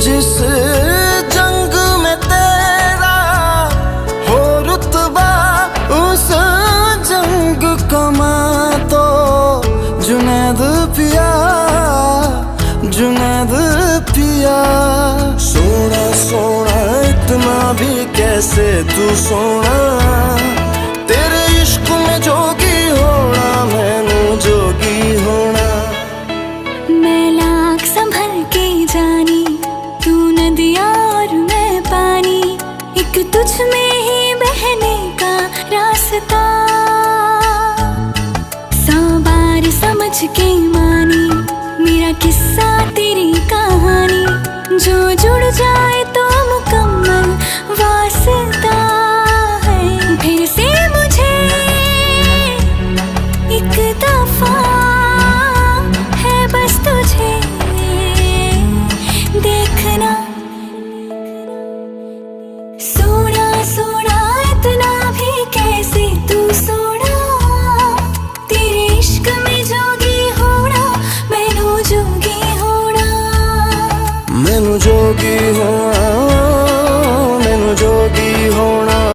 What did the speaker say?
जिस जंग में तेरा हो रुतबा, उस जंग कमा तो जुनैद पिया, जुनैद पिया। सोना सोना इतना भी कैसे तू सोना, तेरे इश्क में जोगी होना, मैनू जोगी होना। मैं लाख संभल के जानी, तू नदिया और मैं पानी, एक तुझ में ही बहने का रास्ता। 100 बार समझ के मानी मेरा किस्सा तेरी कहानी, जो जुड़ जाए तो मुकम्मल वास्ता है। फिर से मुझे एक दफा है बस तुझे देखना। सोना सोना इतना भी कैसे तू सोना, तेरे इश्क में जोगी होना, मैनू जोगी होना, मैनू जोगी होना,